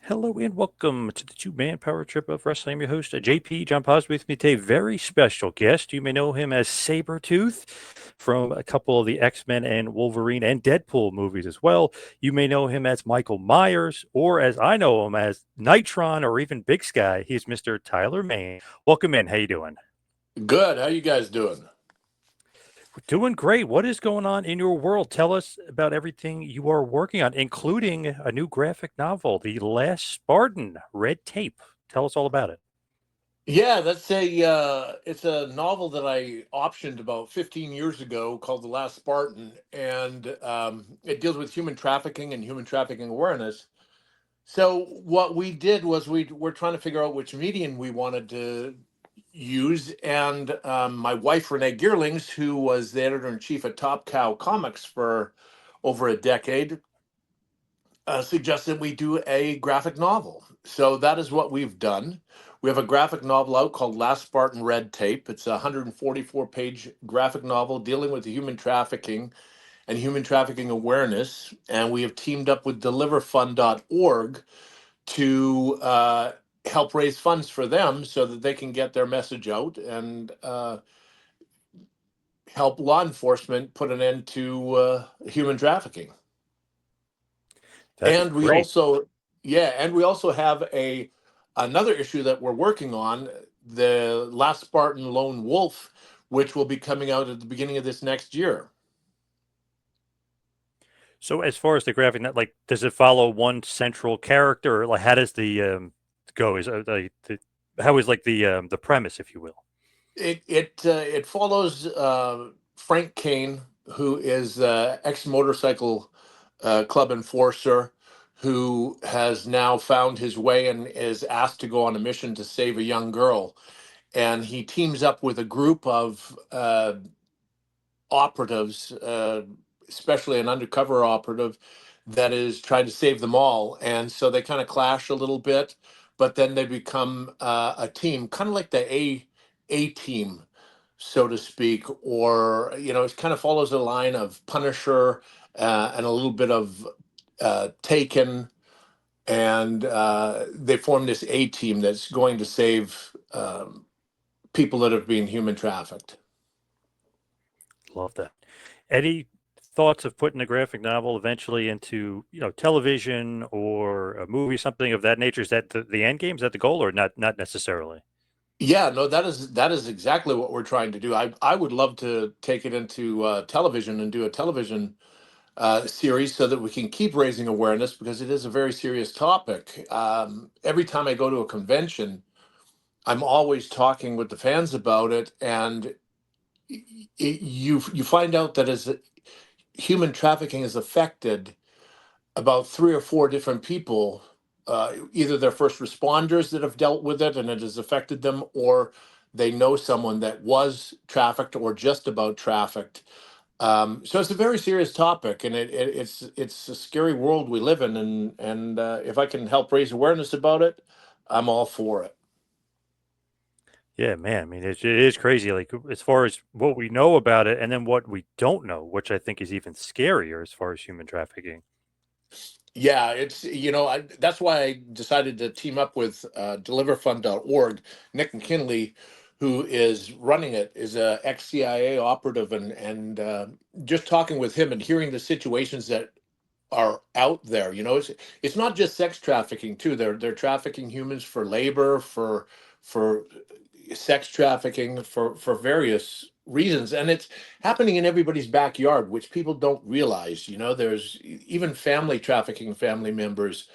Hello and welcome to the two-man power trip of wrestling. I'm your host, JP, John Poz. With me today, very special guest. You may know him as Sabretooth from a couple of the X-Men and Wolverine and Deadpool movies as well. You may know him as Michael Myers, or as I know him as Nitron, or even Big Sky. He's Mr. Tyler Main. Welcome in. How you doing? Good. How you guys doing? We're doing great. What is going on in your world? Tell us about everything you are working on, including a new graphic novel, The Last Spartan, Red Tape. Tell us all about it. Yeah, that's it's a novel that I optioned about 15 years ago called The Last Spartan, and it deals with human trafficking and human trafficking awareness. So what we did was we're trying to figure out which medium we wanted to use, and my wife Renee Geerlings, who was the editor in chief at Top Cow Comics for over a decade, suggested we do a graphic novel. So that is what we've done. We have a graphic novel out called Last Spartan Red Tape. It's a 144-page graphic novel dealing with human trafficking and human trafficking awareness. And we have teamed up with deliverfund.org to help raise funds for them so that they can get their message out and help law enforcement put an end to human trafficking. That is And we great. also, yeah, and we also have another issue that we're working on, the Last Spartan Lone Wolf, which will be coming out at the beginning of this next year. So, as far as the graphic, like, does it follow one central character, or like, how does the go? Is how is like the premise, if you will? It follows Frank Kane, who is ex motorcycle club enforcer, who has now found his way and is asked to go on a mission to save a young girl. And he teams up with a group of operatives, especially an undercover operative that is trying to save them all. And so they kind of clash a little bit, but then they become a team, kind of like the A team, so to speak, or it kind of follows a line of Punisher and a little bit of Taken, and they form this A team that's going to save people that have been human trafficked. Love that. Any thoughts of putting a graphic novel eventually into television or a movie, something of that nature? Is that the end game? Is that the goal, or not necessarily? Yeah, no, that is exactly what we're trying to do. I would love to take it into television and do a television series so that we can keep raising awareness because it is a very serious topic. Every time I go to a convention, I'm always talking with the fans about it, and you find out that as human trafficking is affected about three or four different people, either they're first responders that have dealt with it and it has affected them, or they know someone that was trafficked or just about trafficked. So it's a very serious topic, and it's a scary world we live in, and if I can help raise awareness about it, I'm all for it. Yeah, man. I mean, it is crazy. Like, as far as what we know about it, and then what we don't know, which I think is even scarier as far as human trafficking. Yeah, it's that's why I decided to team up with deliverfund.org. Nick McKinley, who is running it, is a ex-CIA operative, and just talking with him and hearing the situations that are out there. It's not just sex trafficking too. They're trafficking humans for labor, for sex trafficking, for various reasons, and it's happening in everybody's backyard, which people don't realize. There's even family trafficking family members,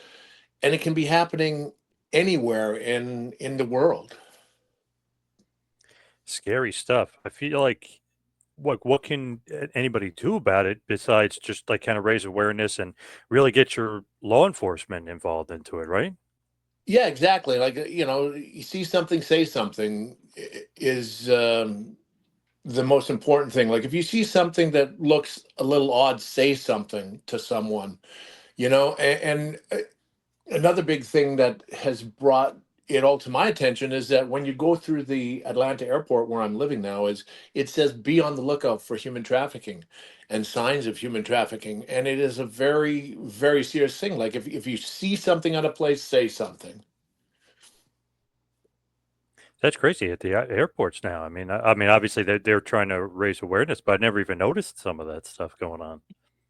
and it can be happening anywhere in the world. Scary stuff. I feel like what can anybody do about it besides just like kind of raise awareness and really get your law enforcement involved into it, right? Yeah, exactly. Like, you see something, say something is the most important thing. Like, if you see something that looks a little odd, say something to someone. And another big thing that has brought it all to my attention is that when you go through the Atlanta airport where I'm living now, is it says be on the lookout for human trafficking and signs of human trafficking. And it is a very, very serious thing. Like if you see something at a place, say something. That's crazy at the airports now. I mean, obviously they're trying to raise awareness, but I never even noticed some of that stuff going on.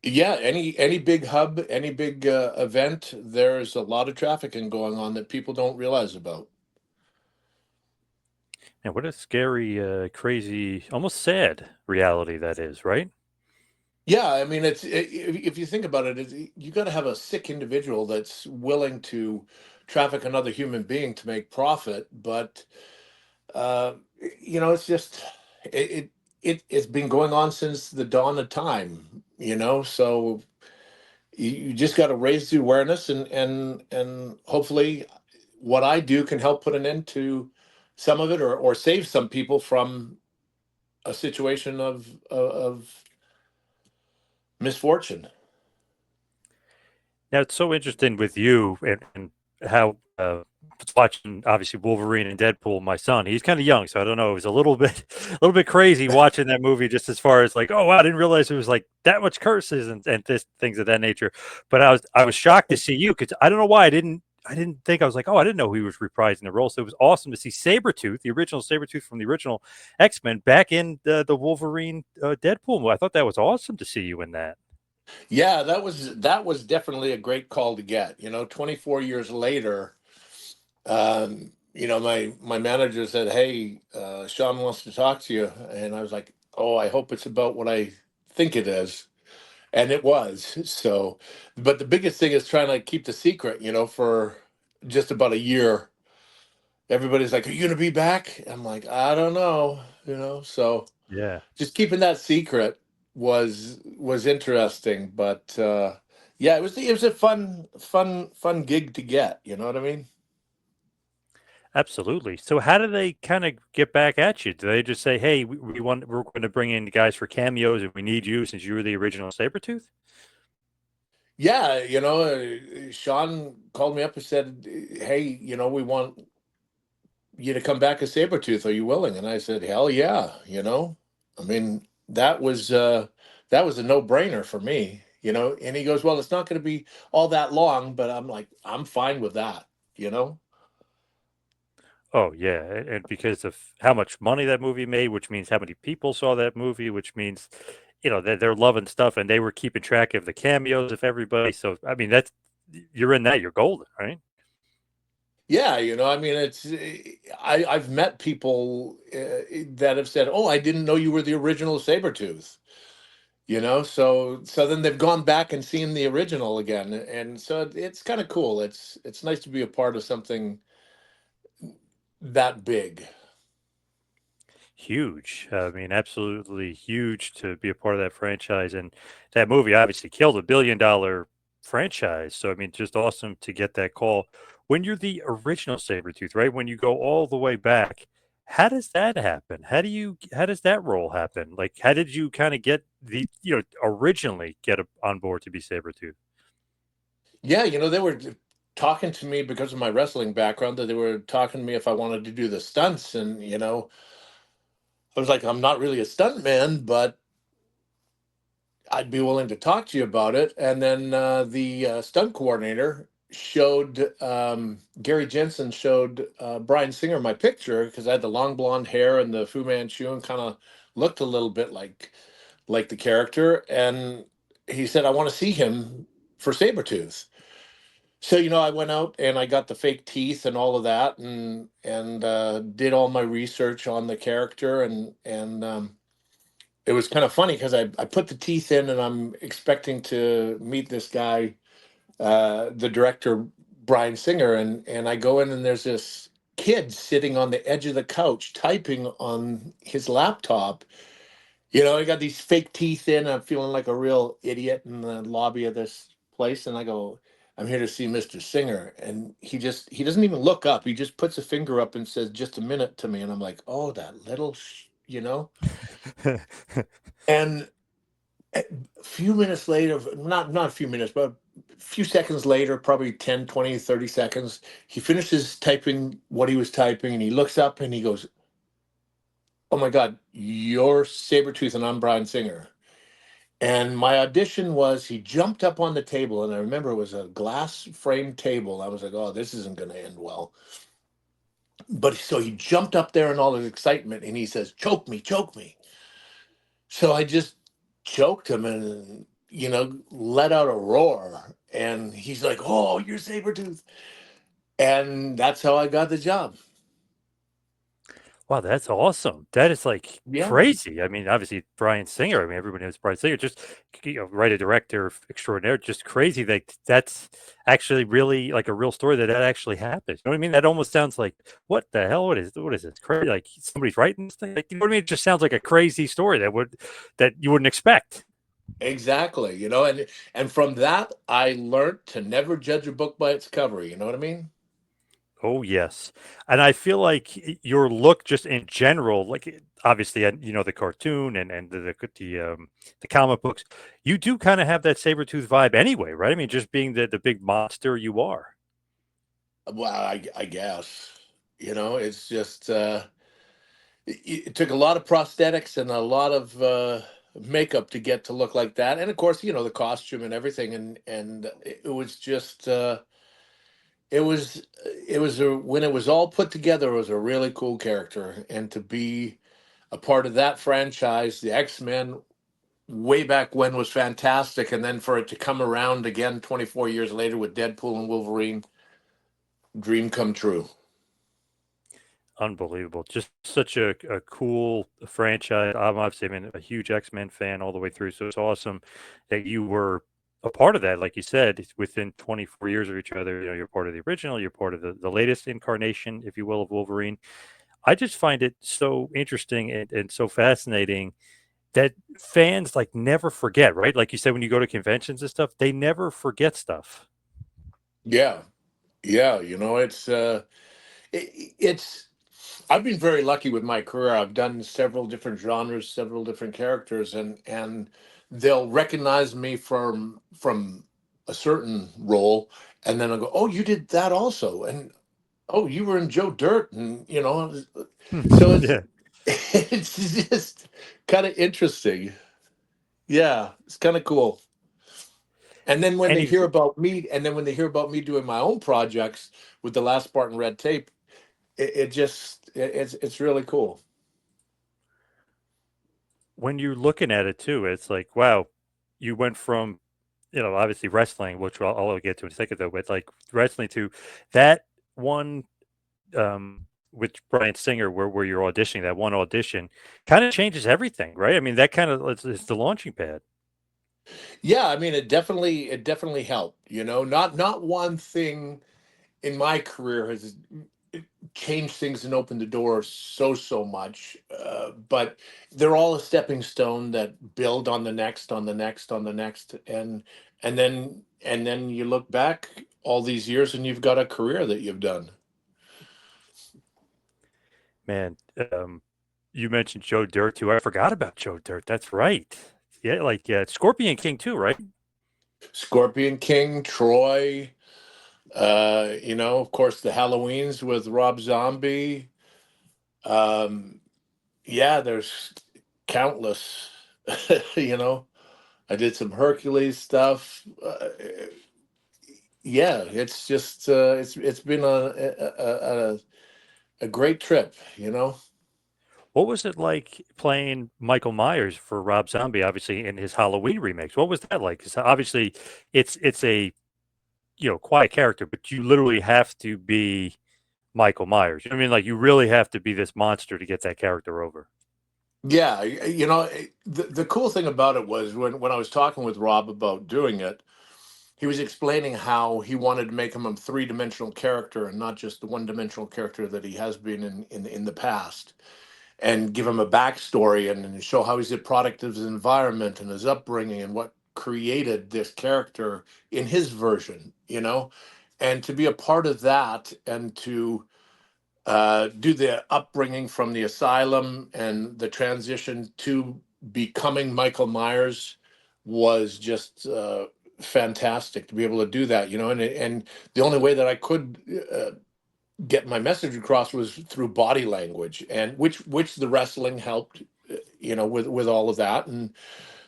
Yeah, any big hub, any big event, there's a lot of trafficking going on that people don't realize about. And what a scary, crazy, almost sad reality that is, right? Yeah, I mean, if you think about it, you got to have a sick individual that's willing to traffic another human being to make profit. But uh, it's just it's been going on since the dawn of time. So you just got to raise the awareness, and hopefully, what I do can help put an end to some of it, or save some people from a situation of misfortune. Now it's so interesting with you and how watching obviously Wolverine and Deadpool. My son, he's kind of young, so I don't know. It was a little bit, a little bit crazy watching that movie. Just as far as like, oh, wow, I didn't realize it was like that much curses and this things of that nature. But I was shocked to see you because I don't know why I didn't think I was like, oh, I didn't know he was reprising the role. So it was awesome to see Sabretooth, the original Sabretooth from the original X-Men, back in the Wolverine Deadpool movie. I thought that was awesome to see you in that. Yeah, that was definitely a great call to get. 24 years later, my manager said, "Hey, Sean wants to talk to you," and I was like, "Oh, I hope it's about what I think it is," and it was. So, but the biggest thing is trying to keep the secret. For just about a year, everybody's like, "Are you gonna be back?" I'm like, "I don't know," So Yeah. just keeping that secret was interesting, but yeah, it was a fun gig to get. You know what I mean? Absolutely. So how do they kind of get back at you? Do they just say, "Hey, we're going to bring in guys for cameos, and we need you since you were the original Sabretooth"? Yeah, Sean called me up and said, "Hey, we want you to come back as Sabretooth. Are you willing?" And I said, "Hell yeah." I mean, that was a no-brainer for me. And he goes, "Well, it's not going to be all that long," but I'm like, I'm fine with that. You know? Oh yeah, and because of how much money that movie made, which means how many people saw that movie, which means, they're loving stuff, and they were keeping track of the cameos of everybody. So I mean, that's you're in that, you're golden, right? Yeah, I mean, I've met people that have said, "Oh, I didn't know you were the original Sabretooth." So then they've gone back and seen the original again, and so it's kind of cool. It's nice to be a part of something that big. Huge. I mean, absolutely huge to be a part of that franchise. And that movie obviously killed $1 billion franchise. So, I mean, just awesome to get that call. When you're the original Sabretooth, right? When you go all the way back, how does that happen? How does that role happen? Like, how did you kind of get originally get on board to be Sabretooth? Yeah, they were talking to me because of my wrestling background, that they were talking to me if I wanted to do the stunts, and I was like, I'm not really a stunt man, but I'd be willing to talk to you about it. And then the stunt coordinator showed Gary Jensen showed Brian Singer my picture because I had the long blonde hair and the Fu Manchu and kind of looked a little bit like the character. And he said, "I want to see him for Sabretooth." So I went out and I got the fake teeth and all of that, and did all my research on the character, and it was kind of funny because I put the teeth in and I'm expecting to meet this guy, the director, Brian Singer, and I go in and there's this kid sitting on the edge of the couch typing on his laptop. I got these fake teeth in. I'm feeling like a real idiot in the lobby of this place, and I go, "I'm here to see Mr. Singer," and he doesn't even look up. He just puts a finger up and says, "Just a minute" to me, and I'm like, "Oh, that little," and a few minutes later, not a few minutes, but few seconds later, probably 10, 20, 30 seconds, he finishes typing what he was typing, and he looks up and he goes, "Oh my God, you're Sabretooth and I'm Bryan Singer." And my audition was, he jumped up on the table, and I remember it was a glass framed table. I was like, oh, this isn't going to end well. But so he jumped up there in all his excitement and he says, "Choke me, choke me." So I just choked him and, let out a roar. And he's like, "Oh, you're Sabretooth." And that's how I got the job. Wow, that's awesome. That is like Yeah, crazy. I mean, obviously Bryan Singer. I mean, everybody knows Bryan Singer. Just write a director extraordinaire. Just crazy that that's actually really like a real story that actually happened. You know what I mean? That almost sounds like what the hell? What is this crazy? Like somebody's writing this thing. Like, you know what I mean? It just sounds like a crazy story that you wouldn't expect. exactly. And from that, I learned to never judge a book by its cover. You know what I mean? Oh yes, and I feel like your look, just in general, like obviously, the cartoon and the comic books, you do kind of have that Sabretooth vibe anyway, right? I mean, just being the big monster you are. Well, I guess. It's just it took a lot of prosthetics and a lot of makeup to get to look like that, and of course, the costume and everything, and it was just when it was all put together, it was a really cool character, and to be a part of that franchise, the X-Men, way back when, was fantastic, and then for it to come around again 24 years later with Deadpool and Wolverine, dream come true. Unbelievable. Just such a cool franchise. I'm obviously, I mean, a huge X-Men fan all the way through. So it's awesome that you were a part of that. Like you said, it's within 24 years of each other. You're part of the original, you're part of the latest incarnation, if you will, of Wolverine. I just find it so interesting and so fascinating that fans like never forget, right? Like you said, when you go to conventions and stuff, they never forget stuff. Yeah, yeah. It's I've been very lucky with my career. I've done several different genres, several different characters, and they'll recognize me from a certain role, and then I'll go, "Oh, you did that also," and "Oh, you were in Joe Dirt," and so it's Yeah. it's just kind of interesting. Yeah, it's kind of cool. And then when they Any hear about me, and then when they hear about me doing my own projects with the last Spartan Red Tape, it's really cool. when you're looking at it too, it's like, wow, you went from, obviously wrestling, which I'll get to in a second though, but like wrestling to that one, with Bryan Singer, where you're auditioning, that one audition kind of changes everything, right? I mean, that kind of it's the launching pad. Yeah, I mean, it definitely helped. Not one thing in my career has changed things and opened the door so much, but they're all a stepping stone that build on the next, on the next, on the next, and then you look back all these years and you've got a career that you've done. Man, you mentioned Joe Dirt too. I forgot about Joe Dirt. That's right. Yeah, like Scorpion King too, right? Scorpion King, Troy, of course, the Halloweens with Rob Zombie. Um, yeah, there's countless. you know, I did some Hercules stuff. Yeah, it's just it's been a great trip. What was it like playing Michael Myers for Rob Zombie, obviously in his Halloween remakes? What was that like? Because obviously it's a quiet character, but you literally have to be Michael Myers. You know what I mean? Like you really have to be this monster to get that character over. Yeah, the cool thing about it was when I was talking with Rob about doing it, he was explaining how he wanted to make him a three-dimensional character and not just the one-dimensional character that he has been in the past, and give him a backstory and show how he's a product of his environment and his upbringing and what created this character in his version. And to be a part of that and to do the upbringing from the asylum and the transition to becoming Michael Myers was just fantastic to be able to do that, and the only way that I could get my message across was through body language, and which the wrestling helped, with all of that. And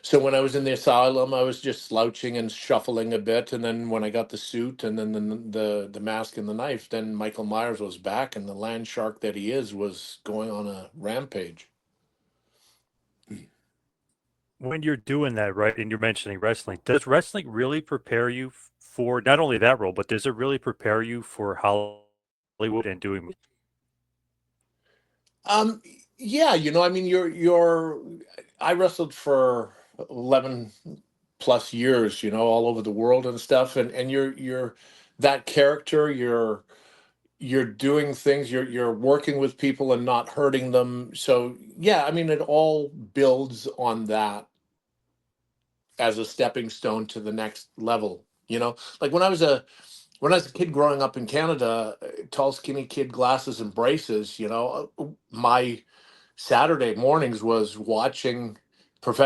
so when I was in the asylum, I was just slouching and shuffling a bit, and then when I got the suit and then the mask and the knife, then Michael Myers was back, and the land shark that he is was going on a rampage. When you're doing that, right, and you're mentioning wrestling, does wrestling really prepare you for not only that role, but does it really prepare you for Hollywood and doing? Um, yeah, I mean, I wrestled for 11 plus years, all over the world and stuff, and you're that character, you're doing things, you're working with people and not hurting them. So yeah, I mean, it all builds on that as a stepping stone to the next level. Like when I was a kid growing up in Canada, tall, skinny kid, glasses and braces. My Saturday mornings was watching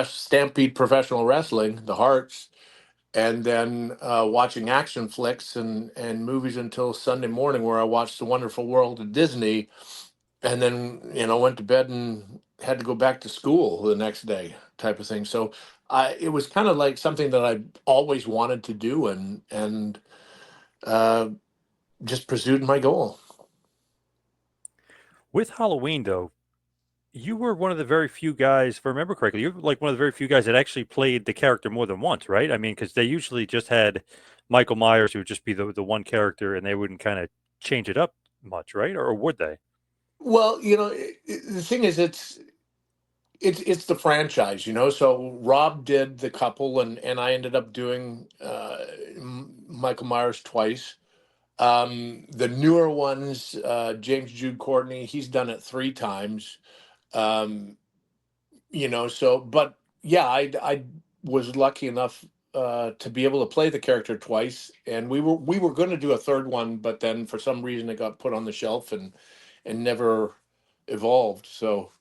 Stampede Professional Wrestling, the Hearts, and then watching action flicks and movies until Sunday morning, where I watched The Wonderful World of Disney, and then went to bed and had to go back to school the next day, type of thing. So it was kind of like something that I always wanted to do, and uh, just pursued my goal. With Halloween, though, you were one of the very few guys, if I remember correctly, you were like one of the very few guys that actually played the character more than once, right? I mean, because they usually just had Michael Myers, who would just be the one character, and they wouldn't kind of change it up much, right? Or would they? Well, the thing is, it's the franchise. So Rob did the couple, and I ended up doing Michael Myers twice. The newer ones, James Jude Courtney, he's done it 3 times. Um, so, but yeah, I was lucky enough to be able to play the character twice, and we were going to do a third one, but then for some reason it got put on the shelf and never evolved. So,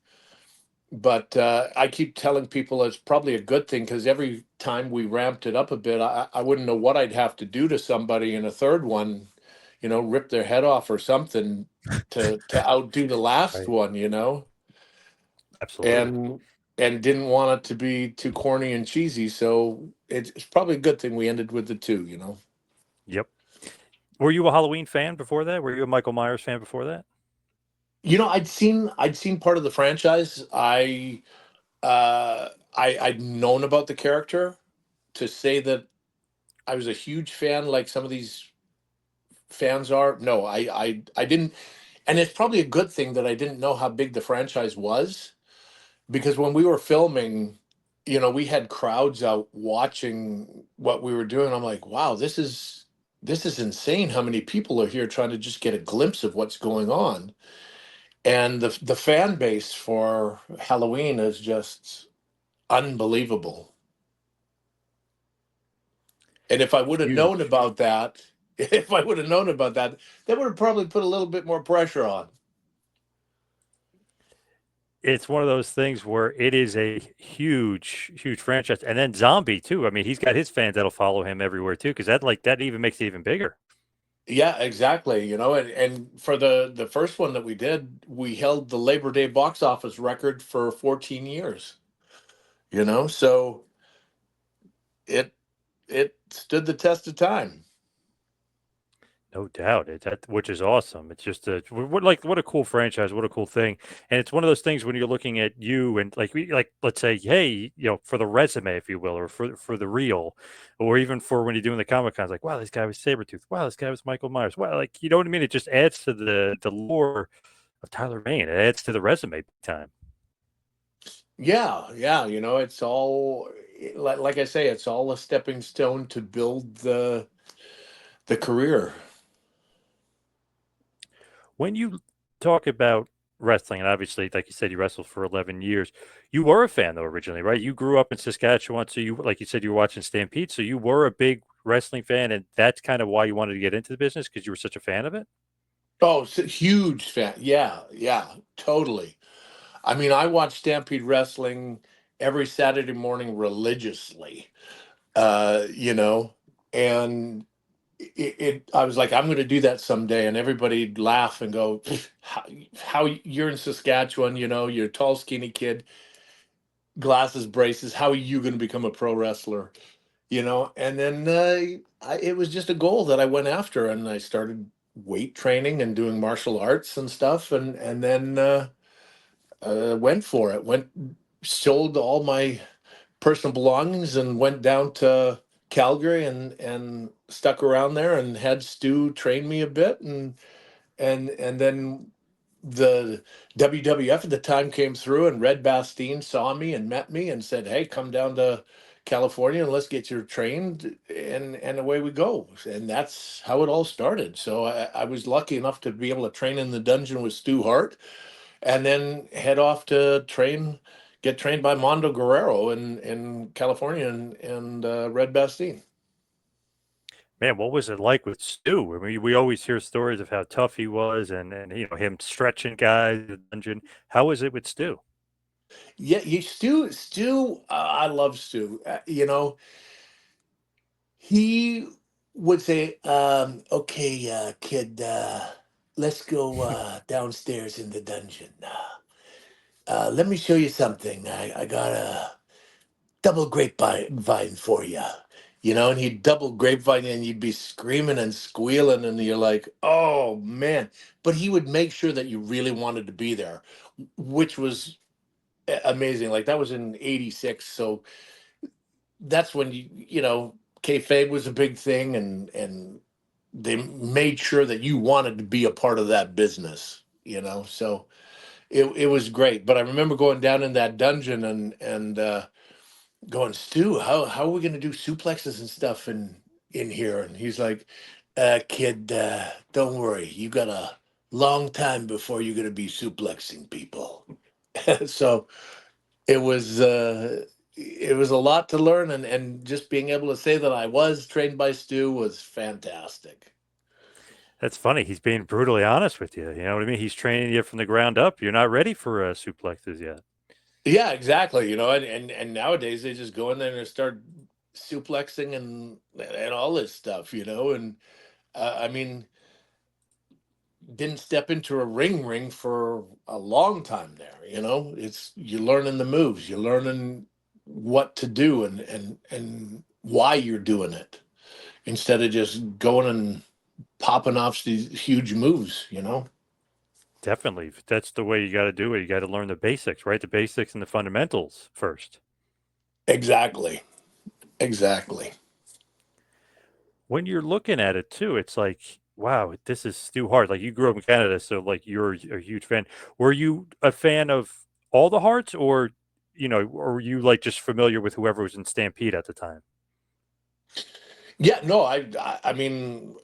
but I keep telling people it's probably a good thing, because every time we ramped it up a bit, I wouldn't know what I'd have to do to somebody in a third one, rip their head off or something to outdo the last Right. one. Absolutely. And didn't want it to be too corny and cheesy. So it's probably a good thing we ended with the two. Yep. Were you a Halloween fan before that? Were you a Michael Myers fan before that? I'd seen part of the franchise. I'd known about the character. To say that I was a huge fan, like some of these fans are, no, I didn't. And it's probably a good thing that I didn't know how big the franchise was, because when we were filming, we had crowds out watching what we were doing. I'm like, wow, this is insane how many people are here trying to just get a glimpse of what's going on. And the fan base for Halloween is just unbelievable. And if I would have known Huge. about that, if I would have known about that, that would have probably put a little bit more pressure on. It's one of those things where it is a huge, huge franchise, and then Zombie too. I mean, he's got his fans that'll follow him everywhere too, because that even makes it even bigger. Yeah, exactly. And for the first one that we did, we held the Labor Day box office record for 14 years. So it it stood the test of time. No doubt, which is awesome. It's just what a cool franchise, what a cool thing, and it's one of those things when you're looking at you and like let's say, hey, for the resume, if you will, or for the reel, or even for when you're doing the Comic Cons, like wow, this guy was Sabretooth, wow, this guy was Michael Myers, wow, like you know what I mean? It just adds to the lore of Tyler Mane. It adds to the resume big time. Yeah, yeah. It's all, like I say, it's all a stepping stone to build the career. When you talk about wrestling, and obviously, like you said, you wrestled for 11 years. You were a fan, though, originally, right? You grew up in Saskatchewan, so like you said, you were watching Stampede, so you were a big wrestling fan, and that's kind of why you wanted to get into the business because you were such a fan of it. Oh, huge fan. Yeah, yeah, totally. I mean, I watch Stampede Wrestling every Saturday morning religiously. And I was like, I'm going to do that someday. And everybody'd laugh and go, how you're in Saskatchewan, you're a tall, skinny kid, glasses, braces. How are you going to become a pro wrestler? And then it was just a goal that I went after, and I started weight training and doing martial arts and stuff. And then went for it, sold all my personal belongings and went down to Calgary and stuck around there and had Stu train me a bit, and then the WWF at the time came through, and Red Bastien saw me and met me and said, "Hey, come down to California and let's get you trained," and away we go. And that's how it all started. So I was lucky enough to be able to train in the dungeon with Stu Hart, and then head off to get trained by Mondo Guerrero in California and Red Bastien. Man, what was it like with Stu? I mean, we always hear stories of how tough he was, and him stretching guys in the dungeon. How was it with Stu? Yeah, Stu. I love Stu. He would say, "Okay, kid, let's go downstairs in the dungeon. Let me show you something. I got a double grapevine for you." And he'd double grapevine, and you'd be screaming and squealing, and you're like, "Oh man!" But he would make sure that you really wanted to be there, which was amazing. Like that was in '86, so that's when kayfabe was a big thing, and they made sure that you wanted to be a part of that business. So it was great. But I remember going down in that dungeon and going, "Stu, how are we going to do suplexes and stuff in here?" And he's like, "Kid, don't worry. You got a long time before you're going to be suplexing people." So it was a lot to learn, and just being able to say that I was trained by Stu was fantastic. That's funny. He's being brutally honest with you. You know what I mean? He's training you from the ground up. You're not ready for suplexes yet. Yeah, exactly. And nowadays they just go in there and start suplexing and all this stuff. And I mean, didn't step into a ring for a long time there. It's you're learning the moves, you're learning what to do, and why you're doing it, instead of just going and popping off these huge moves. Definitely. That's the way you got to do it. You got to learn the basics, right? The basics and the fundamentals first. Exactly. Exactly. When you're looking at it too, it's like, wow, this is Stu Hart. Like you grew up in Canada, so like you're a huge fan. Were you a fan of all the Harts, or were you like just familiar with whoever was in Stampede at the time? Yeah, no, I mean,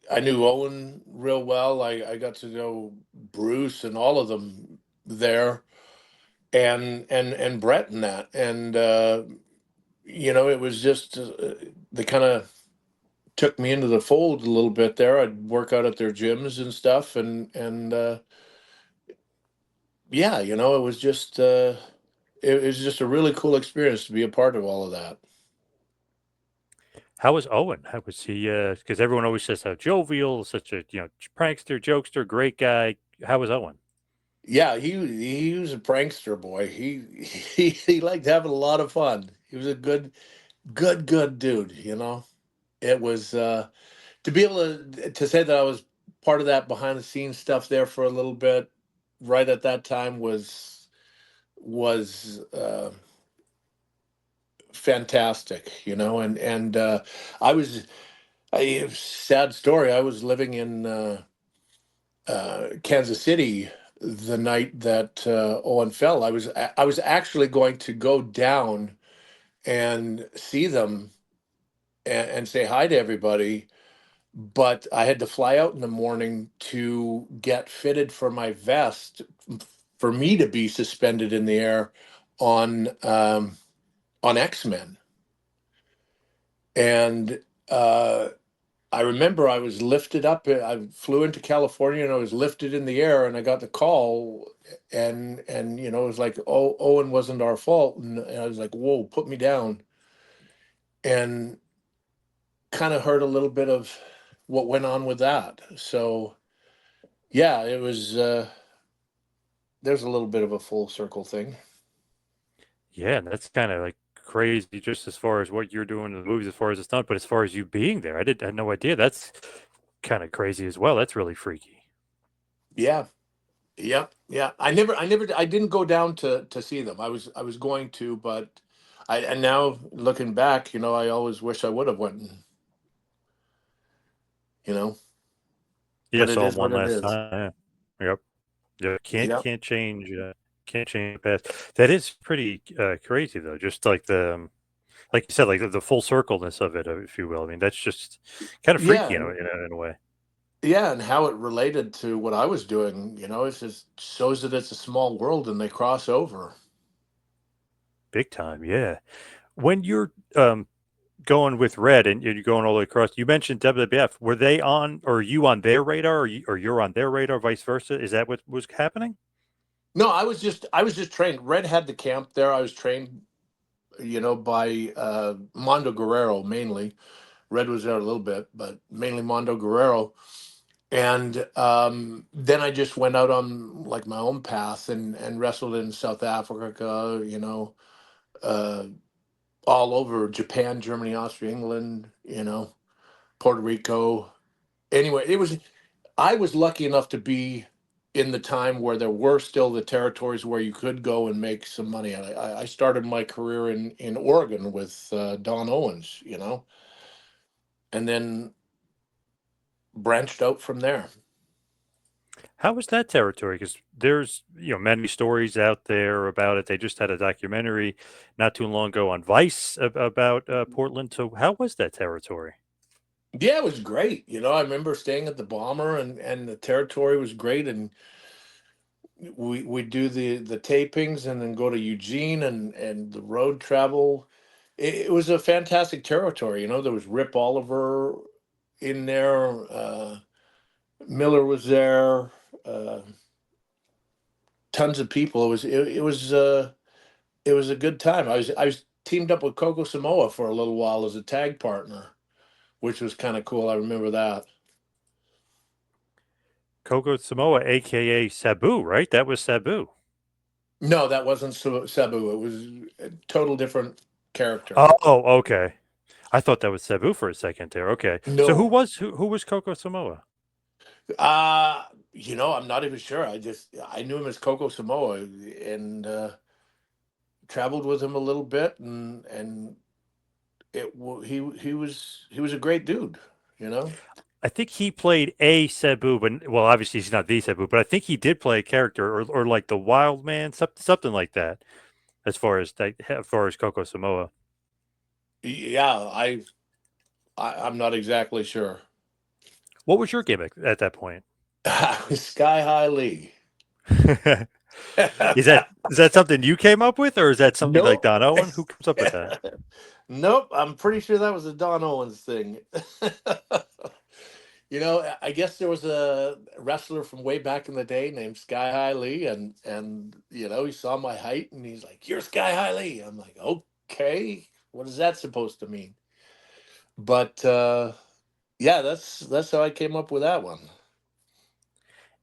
I knew Owen real well. I got to know Bruce and all of them there, and Brett and that, and it was just they kind of took me into the fold a little bit there. I'd work out at their gyms and stuff, and yeah, it was just a really cool experience to be a part of all of that. How was Owen? How was he? Because everyone always says how jovial, such a prankster, jokester, great guy. How was Owen? Yeah, he was a prankster boy. He liked having a lot of fun. He was a good dude. It was to be able to say that I was part of that behind the scenes stuff there for a little bit, right at that time was fantastic. And I was sad story. I was living in Kansas City the night that Owen fell. I was actually going to go down and see them and say hi to everybody, but I had to fly out in the morning to get fitted for my vest for me to be suspended in the air on X-Men. And I remember I was lifted up. I flew into California and I was lifted in the air, and I got the call, and it was like, "Oh, Owen wasn't our fault," and I was like, "Whoa, put me down." And kind of heard a little bit of what went on with that. So yeah, it was. There's a little bit of a full circle thing. Yeah, and that's kind of like crazy, just as far as what you're doing in the movies, as far as it's done. But as far as you being there, I had no idea. That's kind of crazy as well. That's really freaky. Yeah, yeah. I didn't go down to see them. I was going to, but and now looking back, I always wish I would have went. You know, Yeah, but it saw him is what one it last is. time. Yeah. Yep. Yeah, Yep. can't change the past. That is pretty crazy though. Just like like you said, like the full circleness of it, if you will. I mean, that's just kind of Yeah, freaky in a way. yeah, and how it related to what I was doing. It just shows that it's a small world and they cross over. Big time, yeah. When you're going with Red and you're going all the way across, you mentioned WWF. Were they on, or are you on their radar, or you're on their radar, vice versa? Is that what was happening? No, I was just trained. Red had the camp there. I was trained, by Mondo Guerrero mainly. Red was there a little bit, but mainly Mondo Guerrero. And then I just went out on like my own path and wrestled in South Africa, uh, all over Japan, Germany, Austria, England, Puerto Rico. Anyway, I was lucky enough to be in the time where there were still the territories where you could go and make some money. I started my career in Oregon with Don Owens, and then branched out from there. How was that territory? Because there's many stories out there about it. They just had a documentary not too long ago on Vice about Portland. So how was that territory? Yeah, it was great. I remember staying at the Bomber, and the territory was great. And we do the tapings and then go to Eugene and the road travel. It was a fantastic territory. There was Rip Oliver in there. Miller was there. Uh, Tons of people. It was a good time. I was teamed up with Coco Samoa for a little while as a tag partner, which was kind of cool. I remember that. Coco Samoa, aka Sabu, right? That was Sabu. No, that wasn't Sabu. It was a total different character. Oh, okay. I thought that was Sabu for a second there. Okay. So who No. was who was Coco Samoa? I'm not even sure. I knew him as Coco Samoa and traveled with him a little bit, and he was a great dude. You know. I think he played a Sabu, but well, obviously he's not the Sabu, but I think he did play a character or like the Wild Man, something like that. As far as Coco Samoa, Yeah, I'm not exactly sure. what was your gimmick at that point? Sky High Lee. Is that something you came up with, or is that something like Nope. Don Owen? Who comes up with that? Nope. I'm pretty sure that was a Don Owens thing. I guess there was a wrestler from way back in the day named Sky High Lee, and he saw my height and he's like, "You're Sky High Lee." I'm like, "Okay, what is that supposed to mean?" But yeah, that's how I came up with that one.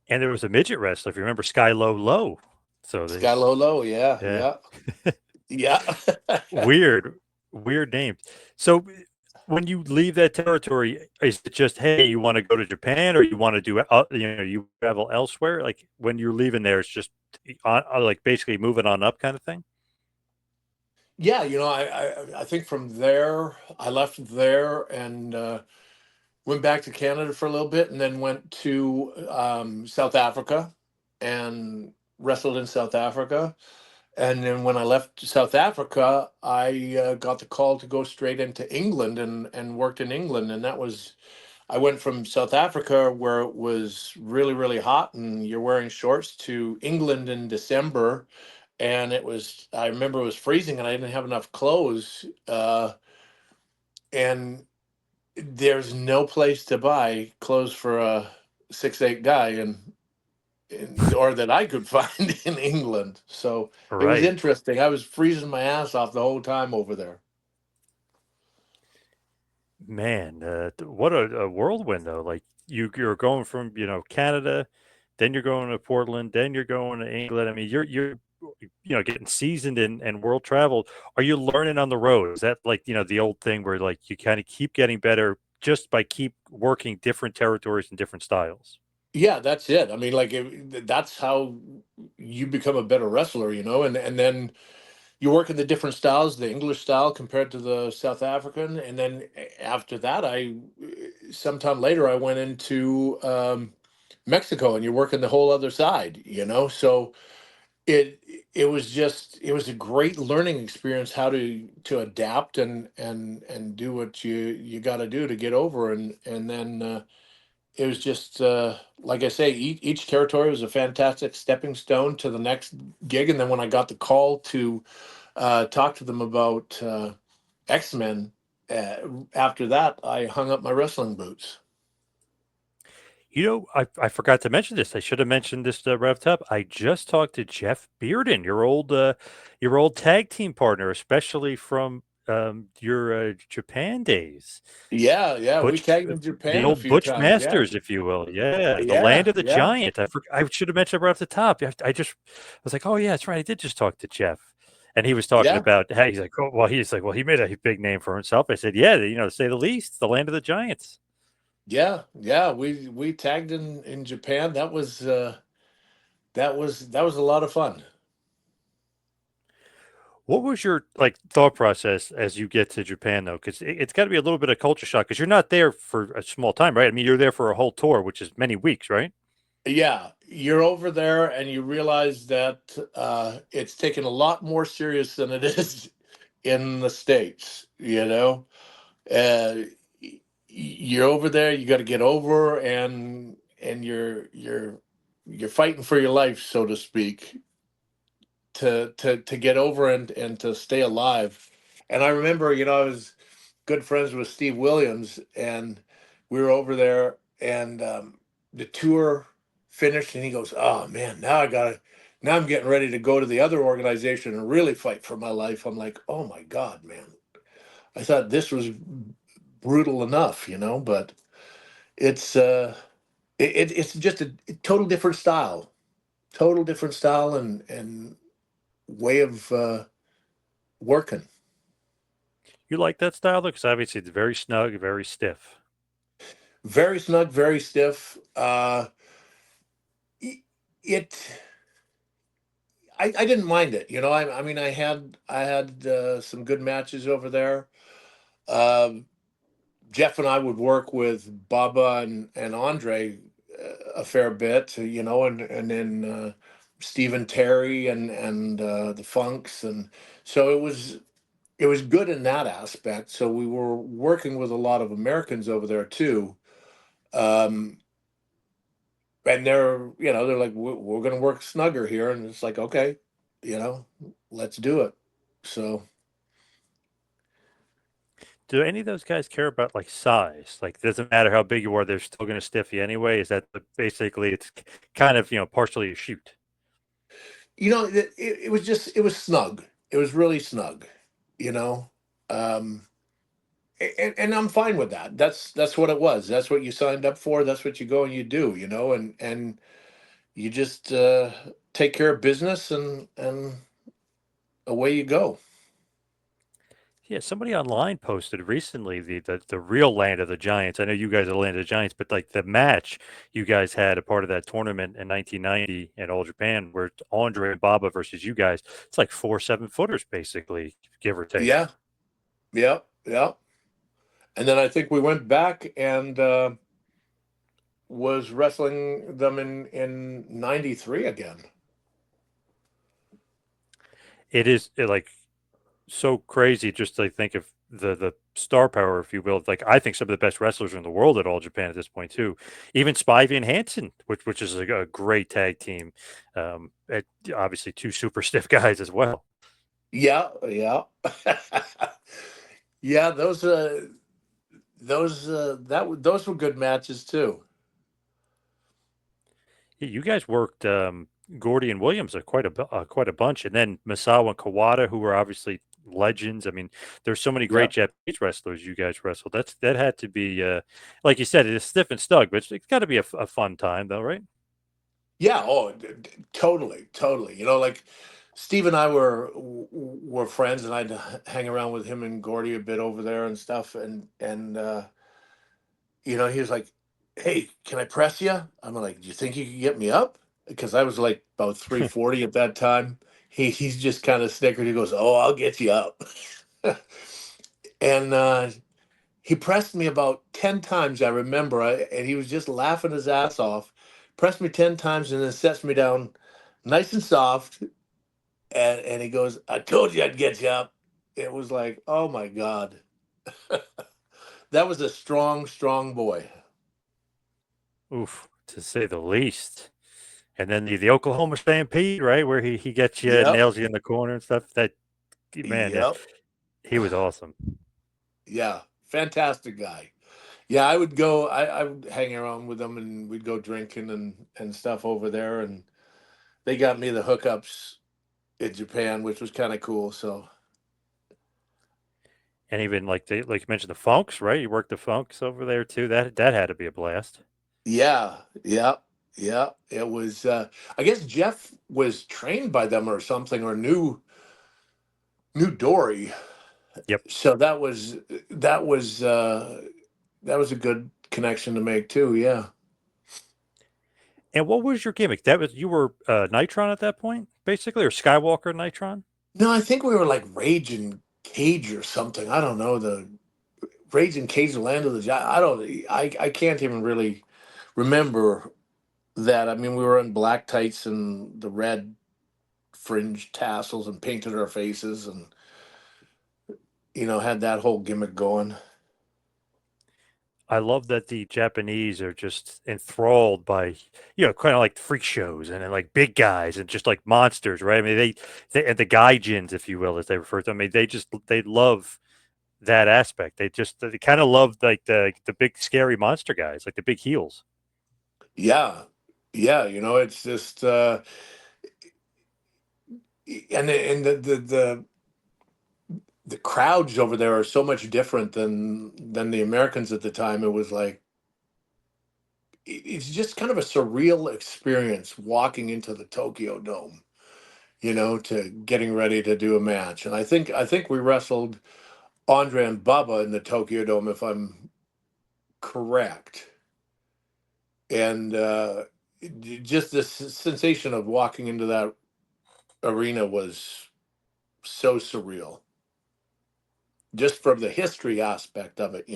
And there was a midget wrestler, if you remember, Sky Low Low. So they, Sky Low Low, yeah, yeah, yeah, yeah. weird, weird names. So when you leave that territory, is it just, hey, you want to go to Japan, or you want to do you travel elsewhere? Like when you're leaving there, it's just like basically moving on up kind of thing. Yeah, I think from there I left there and went back to Canada for a little bit, and then went to South Africa and wrestled in South Africa. And then when I left South Africa, I got the call to go straight into England and worked in England. And I went from South Africa where it was really, really hot and you're wearing shorts to England in December. And I remember it was freezing and I didn't have enough clothes. And there's no place to buy clothes for a 6'8" guy or that I could find in England. So it was Right. interesting. I was freezing my ass off the whole time over there. Man, what a whirlwind though. Like you're going from, Canada, then you're going to Portland, then you're going to England. I mean, you're getting seasoned in world travel. Are you learning on the road? Is that like, the old thing where like you kind of keep getting better just by keep working different territories and different styles? Yeah, that's it. I mean, like that's how you become a better wrestler, and then you work in the different styles, the English style compared to the South African, and then after that, sometime later I went into Mexico, and you're working the whole other side. So it it was a great learning experience how to adapt and do what you got to do to get over, and then it was just like I say, each territory was a fantastic stepping stone to the next gig, and then when I got the call to talk to them about X-Men. After that, I hung up my wrestling boots. I forgot to mention this. I should have mentioned this to Rev Top. I just talked to Jeff Bearden, your old tag team partner, especially from your Japan days. Yeah, yeah, we Butch, tagged in the Japan a old few Butch times. Yeah, Masters, if you will. Yeah, the yeah, land of the yeah, giant. I should have mentioned right off the top. I was like, oh yeah, that's right. I did just talk to Jeff, and he was talking yeah, about how he's like, well, he made a big name for himself. I said, yeah, to say the least, the land of the giants. yeah, yeah. We tagged in Japan. That was a lot of fun. What was your like thought process as you get to Japan though? Because it's got to be a little bit of culture shock because you're not there for a small time, right? I mean, you're there for a whole tour, which is many weeks, right? Yeah, you're over there and you realize that it's taken a lot more serious than it is in the States, you're over there, you got to get over, and you're fighting for your life, so to speak, to get over and to stay alive. And I remember, I was good friends with Steve Williams, and we were over there, and the tour finished, and he goes, "Oh man, now I'm getting ready to go to the other organization and really fight for my life." I'm like, "Oh my God, man! I thought this was brutal enough, but it's it's just a total different style, and way of working. You like that style though, because obviously it's very snug, very stiff. Very snug, very stiff. It I didn't mind it. I mean, I had some good matches over there. Um, Jeff and I would work with Baba and Andre a fair bit, and then Stephen Terry and the Funks, and so it was good in that aspect. So we were working with a lot of Americans over there too. Um, and they're like, we're going to work snugger here. And it's like, okay, you know, let's do it. So, Do any of those guys care about like size? Like, it doesn't matter how big you are, they're still going to stiff you anyway. Is that basically it's kind of partially a shoot? it was snug. It was really snug, you know. Um, and I'm fine with that. That's what it was. That's what you signed up for. That's what you go and you do, and you just take care of business and away you go. Yeah, somebody online posted recently the real land of the giants. I know you guys are the land of the giants, but like the match you guys had a part of that tournament in 1990 in All Japan, where it's Andre and Baba versus you guys. It's like 4 7-footers basically, give or take. Yeah, yeah, yeah. And then I think we went back and was wrestling them in '93 again. It is like so crazy just to think of the star power, if you will. Like I think some of the best wrestlers in the world at All Japan at this point too. Even Spivey and Hansen, which is a great tag team. Obviously, two super stiff guys as well. Yeah, yeah, yeah. Those were good matches too. Yeah, you guys worked Gordy and Williams quite a bunch, and then Misawa and Kawada, who were obviously legends. I mean, there's so many Yeah. great Japanese wrestlers you guys wrestled. That had to be, like you said, it's stiff and snug, but it's got to be a fun time, though, right? Yeah, oh, totally, totally. You know, like Steve and I were friends, and I'd hang around with him and Gordy a bit over there and stuff. And you know, he was like, "Hey, can I press you?" I'm like, "Do you think you can get me up?" Because I was like about 340 at that time. He's just kind of snickered. He goes, "Oh, I'll get you up." And he pressed me about 10 times, I remember, and he was just laughing his ass off. Pressed me 10 times and then sets me down nice and soft. And he goes, "I told you I'd get you up." It was like, oh my God. That was a strong, strong boy. Oof, to say the least. And then the Oklahoma Stampede, right, where he gets you, Yep. nails you in the corner and stuff. That man, Yep. he was awesome. Yeah. Fantastic guy. Yeah, I would go, I would hang around with them and we'd go drinking and stuff over there. And they got me the hookups in Japan, which was kind of cool. So And even like you mentioned the Funks, right? You worked the Funks over there too. That had to be a blast. yeah, yeah, yeah. It was I guess Jeff was trained by them or something, or knew Dory. Yep. So that was that was a good connection to make too, yeah. And what was your gimmick? That was you were Nitron at that point, basically, or Skywalker Nitron? No, I think we were like Rage and Cage or something. I don't know, the Rage and Cage, the Land of the Giant. I can't even really remember that. I mean, we were in black tights and the red fringe tassels and painted our faces and had that whole gimmick going. I love that the Japanese are just enthralled by, kind of like freak shows and then like big guys and just like monsters, right? I mean, they and the gaijins, if you will, as they refer to them. I mean, they love that aspect. They kind of love like the big scary monster guys, like the big heels. Yeah. Yeah, it's just and the crowds over there are so much different than the Americans at the time. It was like it's just kind of a surreal experience walking into the Tokyo Dome, to getting ready to do a match. And I think we wrestled Andre and Bubba in the Tokyo Dome, if I'm correct. And just this sensation of walking into that arena was so surreal, just from the history aspect of it.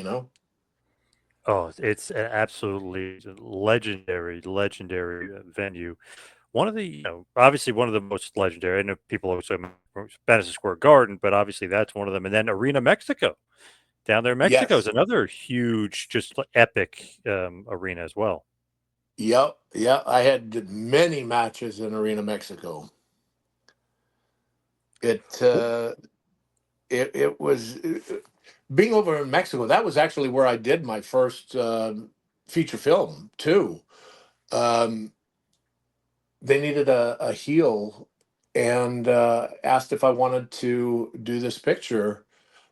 Oh, it's an absolutely legendary venue. One of the, obviously one of the most legendary. I know people always say Madison Square Garden, but obviously that's one of them. And then Arena Mexico down there in Mexico is Yes. another huge, just epic arena as well. Yep. Yeah. I had many matches in Arena Mexico. It uh, it was being over in Mexico. That was actually where I did my first feature film too. Um, they needed a heel and asked if I wanted to do this picture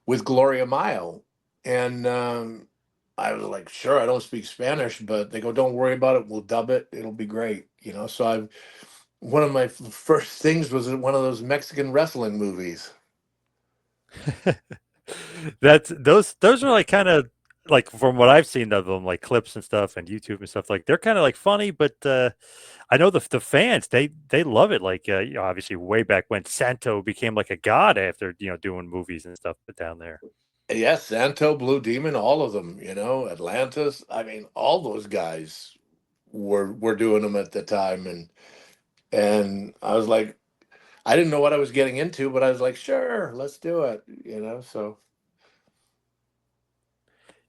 with Gloria Mayo. And I was like, sure, I don't speak Spanish, but they go, don't worry about it. We'll dub it. It'll be great. So one of my first things was in one of those Mexican wrestling movies. That's those are like kind of like from what I've seen of them, like clips and stuff and YouTube and stuff. Like they're kind of like funny, but I know the fans they love it. Like obviously way back when Santo became like a god after doing movies and stuff, but down there. Yes, Santo, Blue Demon, all of them, Atlantis. I mean, all those guys were doing them at the time. And I was like, I didn't know what I was getting into, but I was like, sure, let's do it. So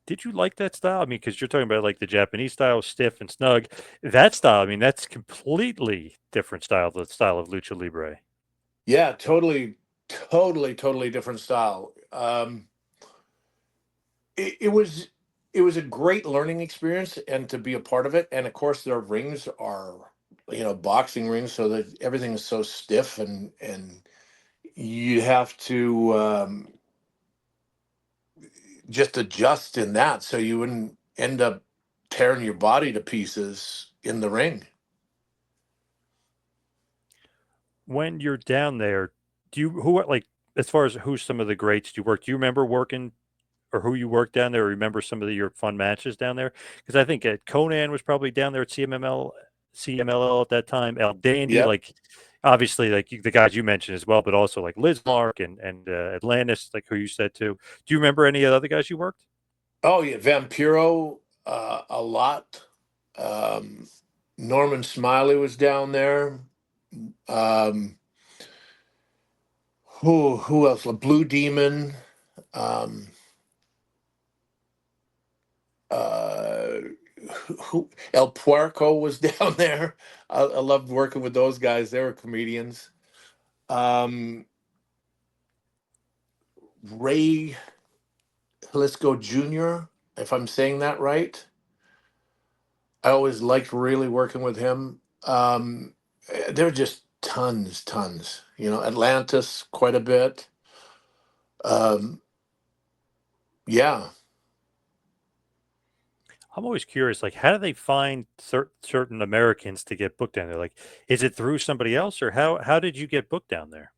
Did you like that style? I mean, because you're talking about like the Japanese style, stiff and snug. That style, I mean, that's completely different style. The style of lucha libre. yeah, totally, totally, totally different style. It was a great learning experience and to be a part of it. And of course, their rings are, boxing rings, so that everything is so stiff and you'd have to just adjust in that so you wouldn't end up tearing your body to pieces in the ring. When you're down there, as far as who's some of the greats you work? Do you remember working or who you worked down there? Or remember some of your fun matches down there? Because I think Conan was probably down there at CMLL at that time. El Dandy, Yep. like obviously like the guys you mentioned as well, but also like Liz Mark and Atlantis, like who you said too. Do you remember any of the other guys you worked? Oh yeah, Vampiro, a lot. Norman Smiley was down there. Um, who else? Blue Demon. Um, uh, who El Puerco was down there. I loved working with those guys. They were comedians. Ray Hlisco Jr., if I'm saying that right. I always liked really working with him. There were just tons. Atlantis quite a bit. Um, yeah. I'm always curious, like, how do they find certain Americans to get booked down there? Like, is it through somebody else, or how did you get booked down there?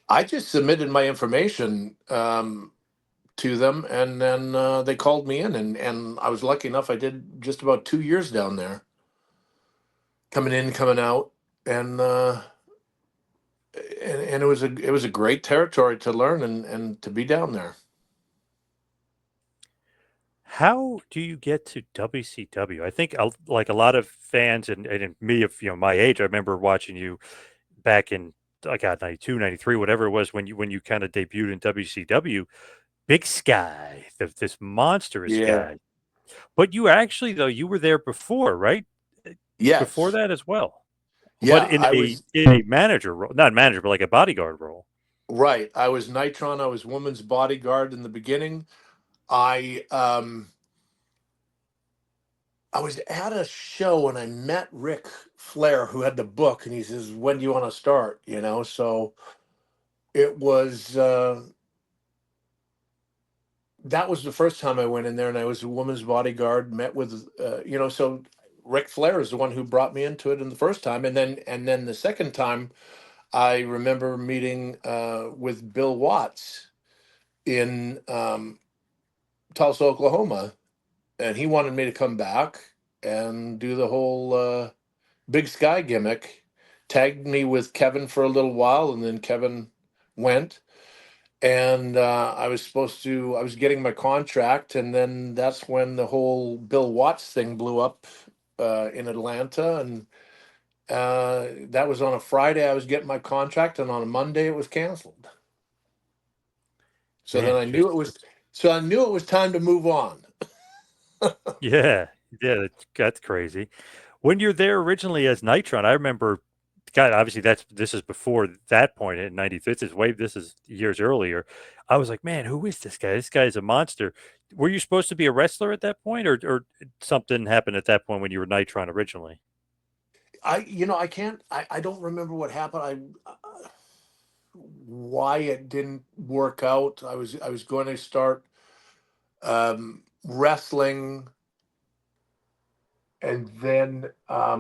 I just submitted my information to them, and then they called me in, and I was lucky enough. I did just about 2 years down there, coming in, coming out, and it was a great territory to learn and to be down there. How do you get to WCW? I think like a lot of fans and me of my age, I remember watching you back in I got 92, 93, whatever it was when you kind of debuted in WCW. Big Sky, this monstrous Yeah. guy. But you actually though you were there before, right? Before Yes. that as well. But Yeah. in I a was in a manager role, not manager, but like a bodyguard role. right. I was Nitron. I was woman's bodyguard in the beginning. I um I was at a show and I met Ric Flair, who had the book, and he says, "When do you want to start?" So it was that was the first time I went in there, and I was a woman's bodyguard. Met with so Ric Flair is the one who brought me into it in the first time, and then the second time I remember meeting with Bill Watts in Tulsa, Oklahoma, and he wanted me to come back and do the whole Big Sky gimmick. Tagged me with Kevin for a little while, and then Kevin went. And I was getting my contract, and then that's when the whole Bill Watts thing blew up in Atlanta. And that was on a Friday. I was getting my contract, and on a Monday it was canceled. So then Man, I knew just it was. So I knew it was time to move on. yeah, yeah, that's crazy. When you're there originally as Nitron, I remember, God, obviously this is before that point in '93. This is years earlier. I was like, man, who is this guy? This guy is a monster. Were you supposed to be a wrestler at that point, or something happened at that point when you were Nitron originally? I can't. I don't remember what happened. Why it didn't work out. I was going to start wrestling, and then I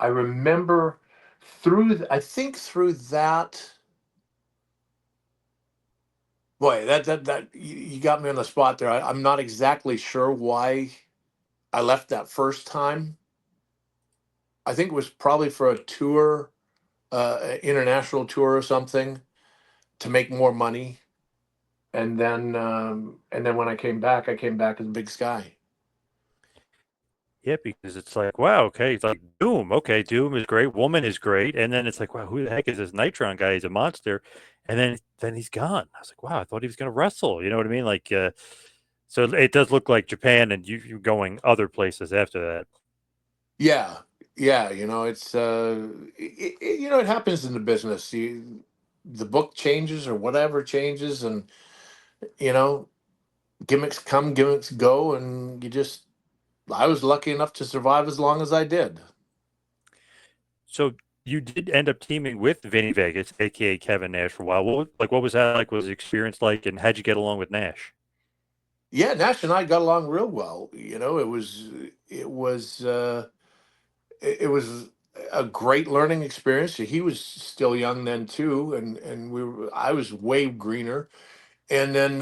remember I think through that. Boy, that you got me on the spot there. I'm not exactly sure why I left that first time. I think it was probably for a tour, international tour or something, to make more money. And then when I came back as Big Sky. Yeah, because it's like, wow, okay, it's like Doom. Okay, Doom is great, Woman is great, and then it's like, wow, who the heck is this Nitron guy? He's a monster, and then he's gone. I was like, wow, I thought he was going to wrestle. You know what I mean? Like, so it does look like Japan, and you going other places after that. Yeah, yeah. It happens in the business. The book changes or whatever changes, and you know, gimmicks come, gimmicks go, and I was lucky enough to survive as long as I did. So You did end up teaming with Vinny Vegas, aka Kevin Nash, for a while. What was that like? What was the experience like, and how'd you get along with Nash? Yeah, Nash and I got along real well. It was a great learning experience. He was still young then too, and I was way greener. And then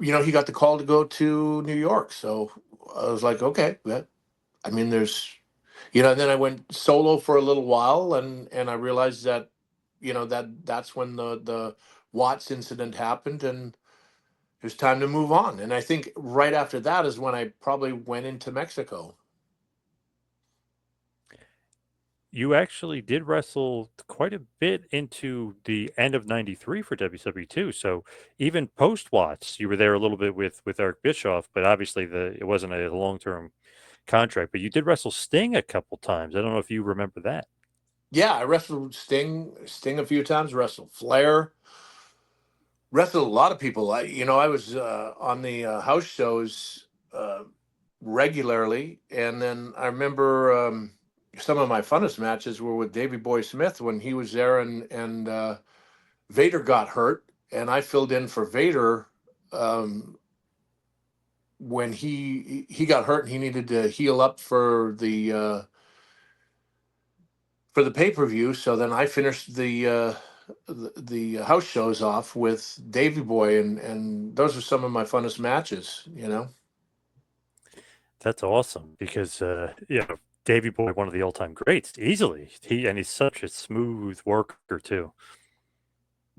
he got the call to go to New York, so I was like, okay, I mean, and then I went solo for a little while, and I realized that, that's when the Watts incident happened, and it was time to move on. And I think right after that is when I probably went into Mexico. You actually did wrestle quite a bit into the end of '93 for WCW too. So even post Watts, you were there a little bit with Eric Bischoff, but obviously it wasn't a long term contract. But you did wrestle Sting a couple times. I don't know if you remember that. Yeah, I wrestled Sting a few times, wrestled Flair, wrestled a lot of people. I was on the house shows regularly, and then I remember some of my funnest matches were with Davey Boy Smith when he was there, and Vader got hurt, and I filled in for Vader when he got hurt and he needed to heal up for the pay-per-view. So then I finished the house shows off with Davy Boy, and those are some of my funnest matches. That's awesome because Davey Boy, one of the all time greats, easily. He's such a smooth worker too.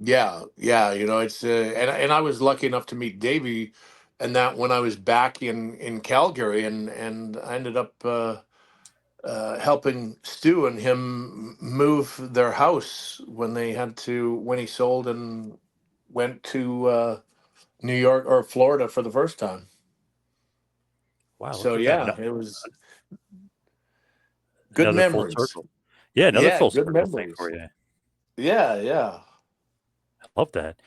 Yeah, it's and I was lucky enough to meet Davy, and that when I was back in Calgary, and I ended up helping Stu and him move their house when he sold and went to New York or Florida for the first time. Wow, So look at that. yeah, it was good Another full memories. circle. Yeah, another Yeah, full good circle thing memories. for you. Yeah. I love that.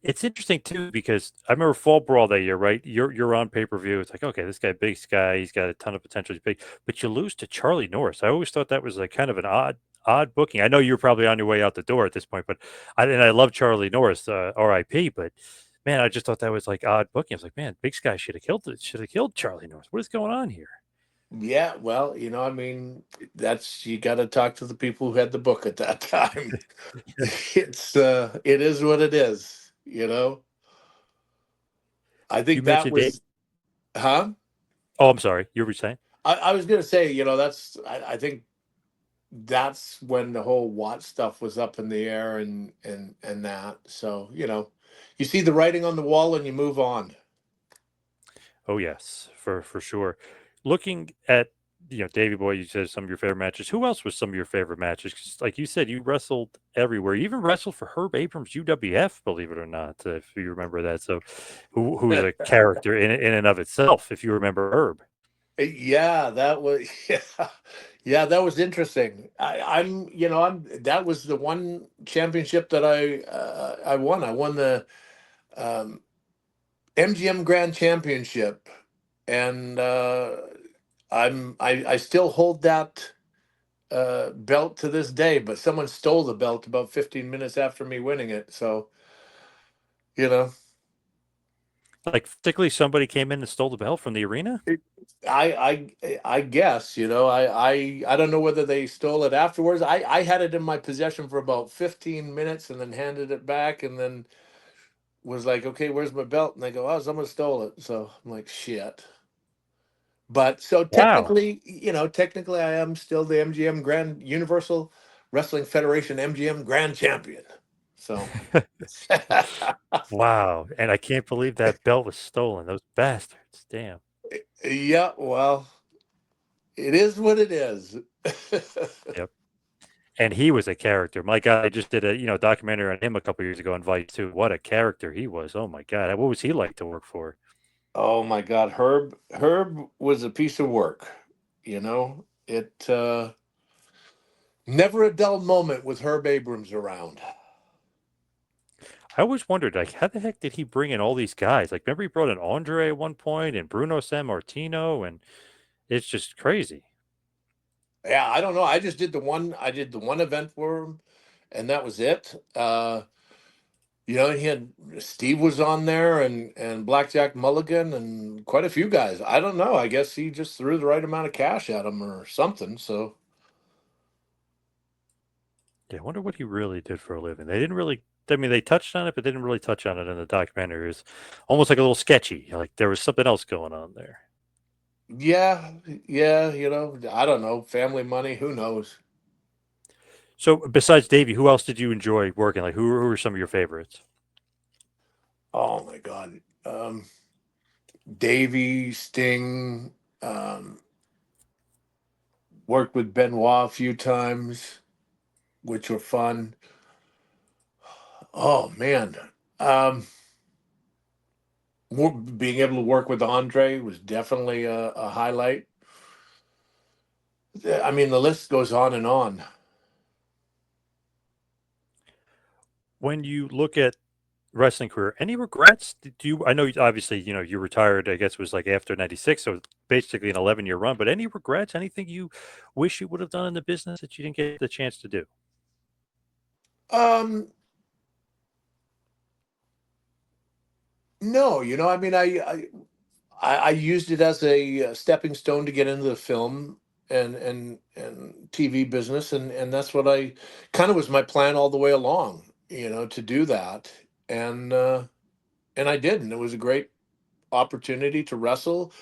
It's interesting too because I remember Fall Brawl that year, right? You're on pay per view. It's like, okay, this big guy, he's got a ton of potential. He's big, but you lose to Charlie Norris. I always thought that was like kind of an odd booking. I know you're probably on your way out the door at this point, but I love Charlie Norris, R.I.P. But man, I just thought that was like odd booking. I was like, man, Big Sky should have killed Charlie Norris. What is going on here? Yeah, well, I mean, that's you got to talk to the people who had the book at that time. It is what it is. I You think that mentioned Dave. was, huh? Oh, I'm sorry. You were saying? I was gonna say, I think that's when the whole Watt stuff was up in the air, and that. So, you see the writing on the wall and you move on. Oh yes, for sure. Looking at Davey Boy, you said some of your favorite matches. Who else was some of your favorite matches? 'Cause like you said, you wrestled everywhere. You even wrestled for Herb Abrams' UWF, believe it or not, if you remember that. So, who's a character in and of itself, if you remember Herb. Yeah, that was yeah, that was interesting. That was the one championship that I won. I won the um, MGM Grand Championship, and I still hold that belt to this day. But someone stole the belt about 15 minutes after me winning it. So you know. Like particularly somebody came in and stole the belt from the arena. I guess I don't know whether they stole it afterwards. I had it in my possession for about 15 minutes and then handed it back and then was like, okay, where's my belt? And they go, oh, someone stole it. So I'm like, shit. But so Wow. technically I am still the MGM Grand Universal Wrestling Federation MGM Grand Champion. So Wow. And I can't believe that belt was stolen. Those bastards. Damn. yeah, well, it is what it is. Yep. And he was a character. My God, I just did a documentary on him a couple years ago on Vice too. What a character he was. Oh my God. What was he like to work for? Oh my God, Herb was a piece of work. It never a dull moment with Herb Abrams around. I always wondered, like, how the heck did he bring in all these guys? Like, remember he brought in Andre at one point and Bruno Sammartino, and it's just crazy. Yeah, I don't know. I just did the one. I did the one event for him, and that was it. He had Steve was on there, and Blackjack Mulligan, and quite a few guys. I don't know. I guess he just threw the right amount of cash at him or something. So Yeah, I wonder what he really did for a living. They didn't really. I mean, they touched on it, but they didn't really touch on it in the documentary. It was almost like a little sketchy. Like there was something else going on there. yeah, yeah. I don't know. Family money. Who knows? So besides Davey, who else did you enjoy working? Like who were some of your favorites? Oh my God. Davey, Sting, um, worked with Benoit a few times, which were fun. Oh man. Um, Being able to work with Andre was definitely a highlight. I mean, the list goes on and on. When you look at wrestling career, any regrets? Do you? I know obviously you retired. I guess it was like after '96, so basically an 11-year run. But any regrets? Anything you wish you would have done in the business that you didn't get the chance to do? Um, no, I mean, I used it as a stepping stone to get into the film and TV business, and that's what I kind of was my plan all the way along, to do that, and uh, and I did, and it was a great opportunity to wrestle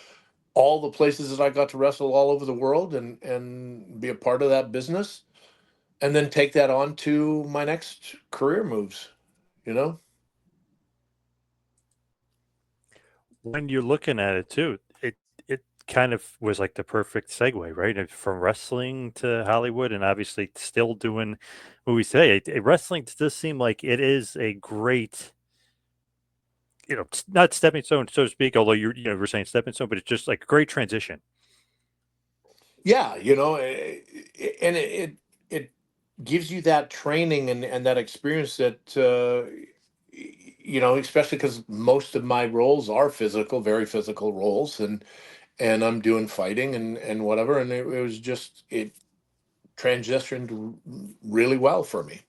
all the places that I got to wrestle all over the world and be a part of that business, and then take that on to my next career moves. You know. When you're looking at it too, it kind of was like the perfect segue, right? From wrestling to Hollywood, and obviously still doing movies today. Wrestling does seem like it is a great, not stepping stone, so to speak. Although we're saying stepping stone, but it's just like a great transition. Yeah, and it gives you that training and that experience that especially because most of my roles are physical, very physical roles, and I'm doing fighting and whatever, and it was just it transitioned really well for me.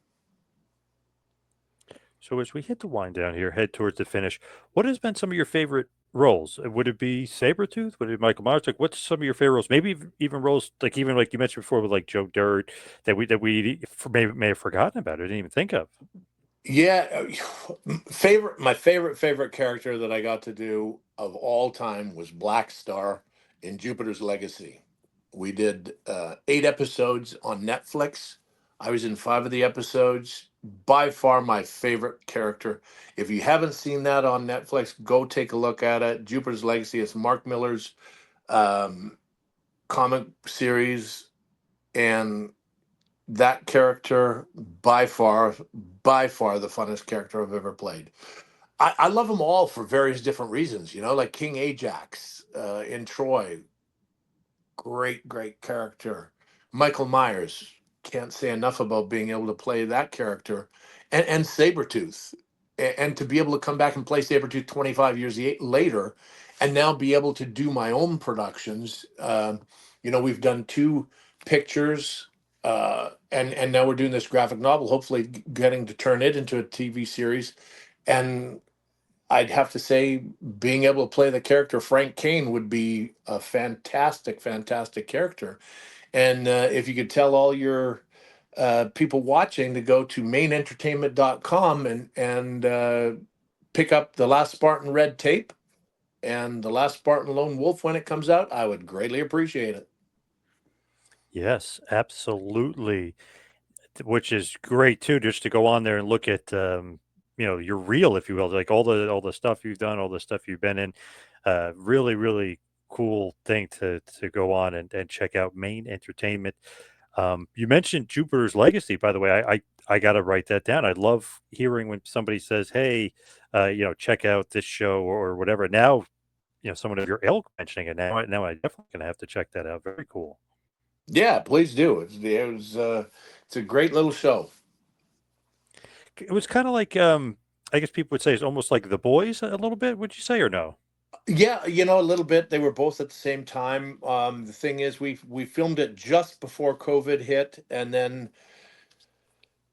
So as we hit the wind down here, head towards the finish, what has been some of your favorite roles? Would it be Sabretooth? Would it be Michael Myers? Like, what's some of your favorite roles? Maybe even roles even like you mentioned before with like Joe Dirt that we may have forgotten about or didn't even think of. Yeah, my favorite character that I got to do of all time was Black Star in Jupiter's Legacy. We did 8 episodes on Netflix. I was in 5 of the episodes. By far my favorite character. If you haven't seen that on Netflix, go take a look at it. Jupiter's Legacy. It's Mark Miller's um, comic series, and that character by far the funnest character I've ever played. I love them all for various different reasons, like King Ajax in Troy. Great character. Michael Myers. Can't say enough about being able to play that character. And Sabretooth. And to be able to come back and play Sabretooth 25 years later and now be able to do my own productions. We've done 2 pictures and now we're doing this graphic novel, hopefully getting to turn it into a TV series. And I'd have to say, being able to play the character Frank Kane would be a fantastic character. And if you could tell all your people watching to go to mainentertainment.com and pick up The Last Spartan Red Tape and The Last Spartan Lone Wolf when it comes out, I would greatly appreciate it. Yes, absolutely. Which is great too, just to go on there and look at your reel, if you will, like all the stuff you've done, all the stuff you've been in. Really cool thing to go on and check out Main Entertainment. You mentioned Jupiter's Legacy, by the way. I got to write that down. I love hearing when somebody says, "Hey, check out this show or whatever." Now, someone of your ilk mentioning it. Now I definitely gonna have to check that out. Very cool. Yeah, please do. It's a great little show. It was kind of like I guess people would say it's almost like The Boys a little bit. Would you say or no? Yeah, a little bit. They were both at the same time. The thing is, we filmed it just before COVID hit, and then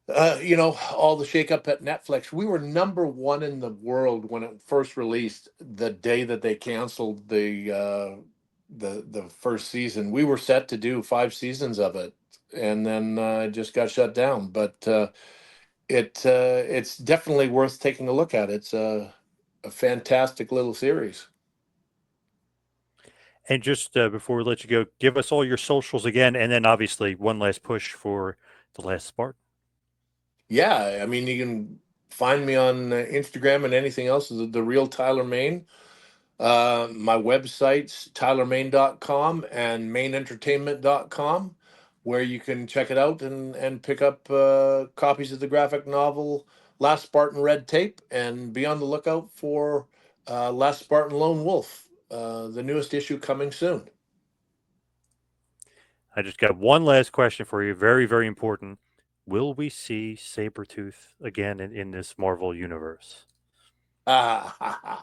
all the shakeup at Netflix. We were number one in the world when it first released. The day that they canceled the first season, we were set to do 5 seasons of it, and then it just got shut down. But it's definitely worth taking a look at. It's a fantastic little series. And just before we let you go, give us all your socials again, and then obviously one last push for the last Spartan. Yeah, I mean, you can find me on Instagram and anything else, the real Tyler Main. My website's tylermain.com and mainentertainment.com, where you can check it out and pick up copies of the graphic novel Last Spartan Red Tape, and be on the lookout for Last Spartan Lone Wolf, the newest issue coming soon. I just got one last question for you. Very, very important. Will we see Sabretooth again in this Marvel universe? It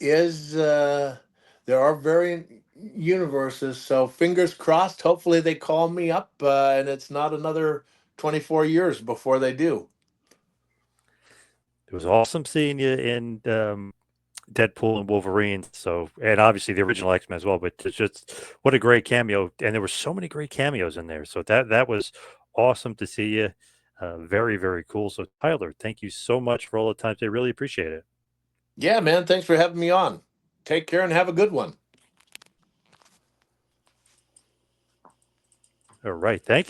is, there are variant universes, so fingers crossed. Hopefully, they call me up and it's not another 24 years before they do. It was awesome seeing you in Deadpool and Wolverine. So, and obviously the original X-Men as well. But it's just what a great cameo, and there were so many great cameos in there. So that was awesome to see you. Very, very cool. So, Tyler, thank you so much for all the time. I really appreciate it. Yeah, man. Thanks for having me on. Take care and have a good one. All right, thank you.